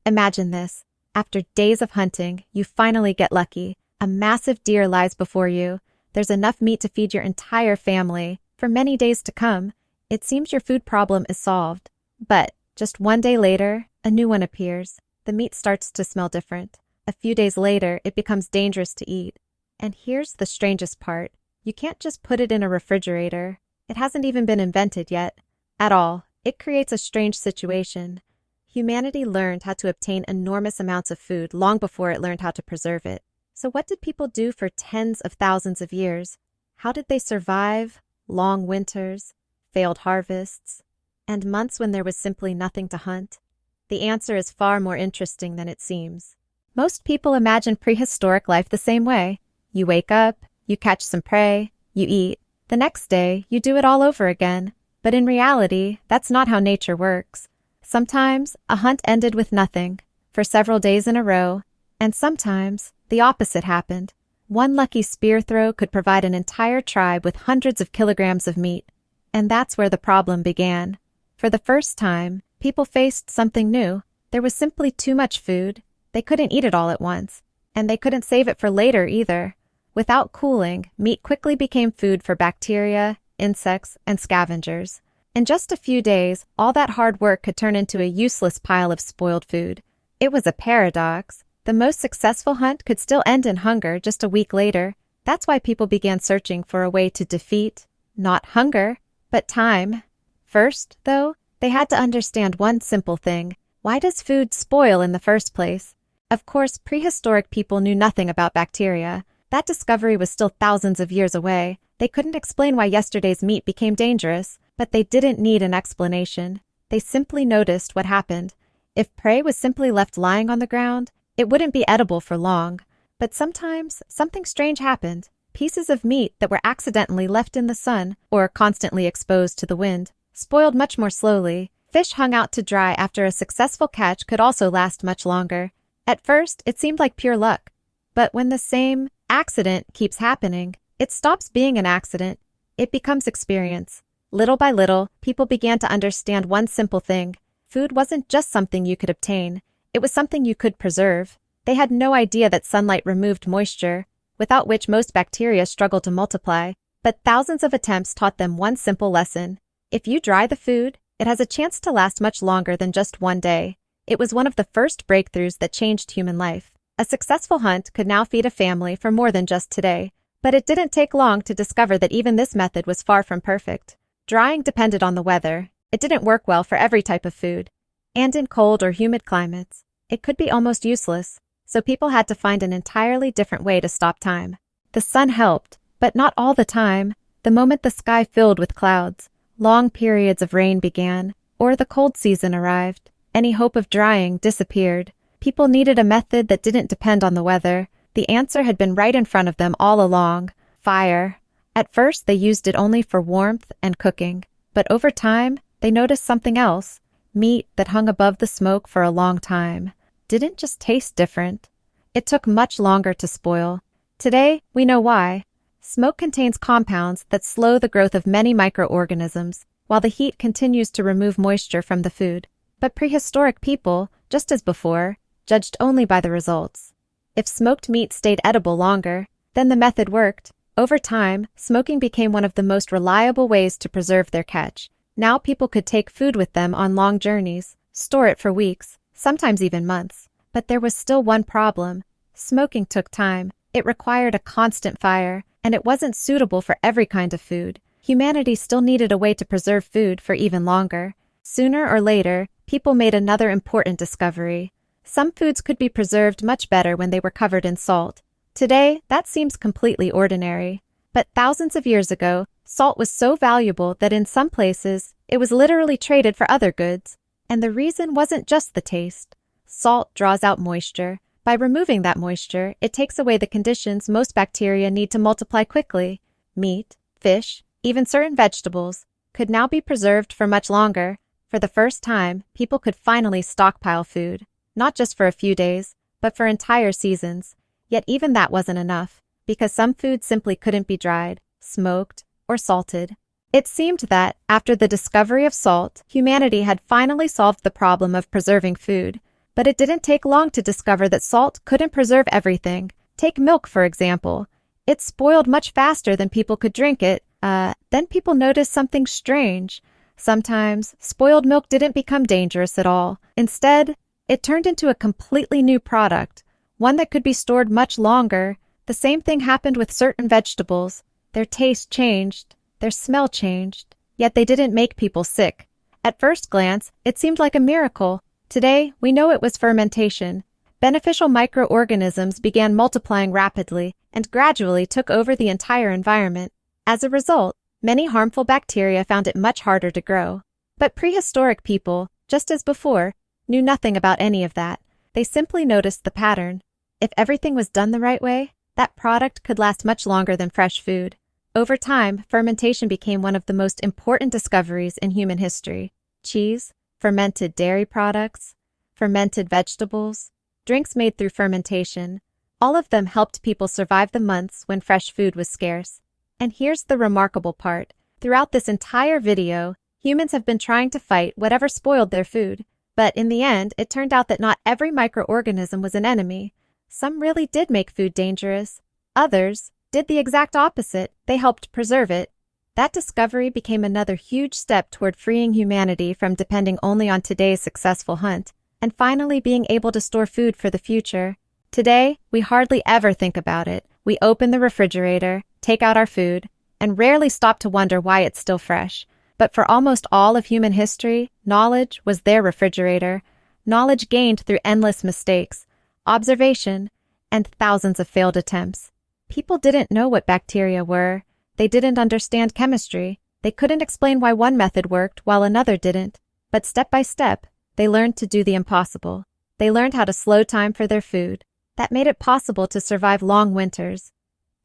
Imagine this. After days of hunting, you finally get lucky. A massive deer lies before you. There's enough meat to feed your entire family for many days to come. It seems your food problem is solved. But just one day later, a new one appears. The meat starts to smell different. A few days later, it becomes dangerous to eat. And here's the strangest part. You can't just put it in a refrigerator. It hasn't even been invented yet. At all. It creates a strange situation. Humanity learned how to obtain enormous amounts of food long before it learned how to preserve it. So what did people do for tens of thousands of years? How did they survive long winters, failed harvests, and months when there was simply nothing to hunt? The answer is far more interesting than it seems. Most people imagine prehistoric life the same way. You wake up, you catch some prey, you eat. The next day, you do it all over again. But in reality, that's not how nature works. Sometimes, a hunt ended with nothing, for several days in a row, and sometimes, the opposite happened. One lucky spear throw could provide an entire tribe with hundreds of kilograms of meat. And that's where the problem began. For the first time, people faced something new. There was simply too much food. They couldn't eat it all at once, and they couldn't save it for later either. Without cooling, meat quickly became food for bacteria, insects, and scavengers. In just a few days, all that hard work could turn into a useless pile of spoiled food. It was a paradox. The most successful hunt could still end in hunger just a week later. That's why people began searching for a way to defeat, not hunger, but time. First, though, they had to understand one simple thing. Why does food spoil in the first place? Of course, prehistoric people knew nothing about bacteria. That discovery was still thousands of years away. They couldn't explain why yesterday's meat became dangerous, but they didn't need an explanation. They simply noticed what happened. If prey was simply left lying on the ground, it wouldn't be edible for long. But sometimes, something strange happened. Pieces of meat that were accidentally left in the sun or constantly exposed to the wind spoiled much more slowly. Fish hung out to dry after a successful catch could also last much longer. At first, it seemed like pure luck. But when the same accident keeps happening, it stops being an accident. It becomes experience. Little by little, people began to understand one simple thing. Food wasn't just something you could obtain. It was something you could preserve. They had no idea that sunlight removed moisture, without which most bacteria struggle to multiply. But thousands of attempts taught them one simple lesson. If you dry the food, it has a chance to last much longer than just one day. It was one of the first breakthroughs that changed human life. A successful hunt could now feed a family for more than just today. But it didn't take long to discover that even this method was far from perfect. Drying depended on the weather. It didn't work well for every type of food. And in cold or humid climates, it could be almost useless. So people had to find an entirely different way to stop time. The sun helped, but not all the time. The moment the sky filled with clouds, long periods of rain began, or the cold season arrived. Any hope of drying disappeared. People needed a method that didn't depend on the weather. The answer had been right in front of them all along: fire. At first, they used it only for warmth and cooking. But over time, they noticed something else. Meat that hung above the smoke for a long time didn't just taste different. It took much longer to spoil. Today, we know why. Smoke contains compounds that slow the growth of many microorganisms, while the heat continues to remove moisture from the food. But prehistoric people, just as before, judged only by the results. If smoked meat stayed edible longer, then the method worked. Over time, smoking became one of the most reliable ways to preserve their catch. Now people could take food with them on long journeys, store it for weeks, sometimes even months. But there was still one problem. Smoking took time. It required a constant fire, and it wasn't suitable for every kind of food. Humanity still needed a way to preserve food for even longer. Sooner or later, people made another important discovery. Some foods could be preserved much better when they were covered in salt. Today, that seems completely ordinary. But thousands of years ago, salt was so valuable that in some places, it was literally traded for other goods. And the reason wasn't just the taste. Salt draws out moisture. By removing that moisture, it takes away the conditions most bacteria need to multiply quickly. Meat, fish, even certain vegetables could now be preserved for much longer. For the first time, people could finally stockpile food, not just for a few days, but for entire seasons. Yet even that wasn't enough, because some foods simply couldn't be dried, smoked, or salted. It seemed that, after the discovery of salt, humanity had finally solved the problem of preserving food. But it didn't take long to discover that salt couldn't preserve everything. Take milk, for example. It spoiled much faster than people could drink it. Then people noticed something strange. Sometimes, spoiled milk didn't become dangerous at all. Instead, it turned into a completely new product, one that could be stored much longer. The same thing happened with certain vegetables. Their taste changed, their smell changed, yet they didn't make people sick. At first glance, it seemed like a miracle. Today, we know it was fermentation. Beneficial microorganisms began multiplying rapidly and gradually took over the entire environment. As a result, many harmful bacteria found it much harder to grow. But prehistoric people, just as before, knew nothing about any of that. They simply noticed the pattern. If everything was done the right way, that product could last much longer than fresh food. Over time, fermentation became one of the most important discoveries in human history. Cheese, fermented dairy products, fermented vegetables, drinks made through fermentation, all of them helped people survive the months when fresh food was scarce. And here's the remarkable part. Throughout this entire video, humans have been trying to fight whatever spoiled their food. But in the end, it turned out that not every microorganism was an enemy. Some really did make food dangerous. Others did the exact opposite. They helped preserve it. That discovery became another huge step toward freeing humanity from depending only on today's successful hunt, and finally being able to store food for the future. Today, we hardly ever think about it. We open the refrigerator, take out our food, and rarely stop to wonder why it's still fresh. But for almost all of human history, knowledge was their refrigerator. Knowledge gained through endless mistakes, observation, and thousands of failed attempts. People didn't know what bacteria were. They didn't understand chemistry. They couldn't explain why one method worked while another didn't. But step by step, they learned to do the impossible. They learned how to slow time for their food. That made it possible to survive long winters,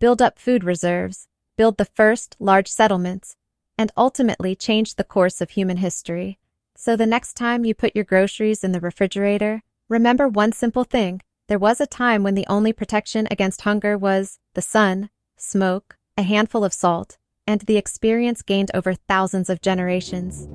build up food reserves, build the first large settlements, and ultimately change the course of human history. So the next time you put your groceries in the refrigerator, remember one simple thing. There was a time when the only protection against hunger was the sun, smoke, a handful of salt, and the experience gained over thousands of generations.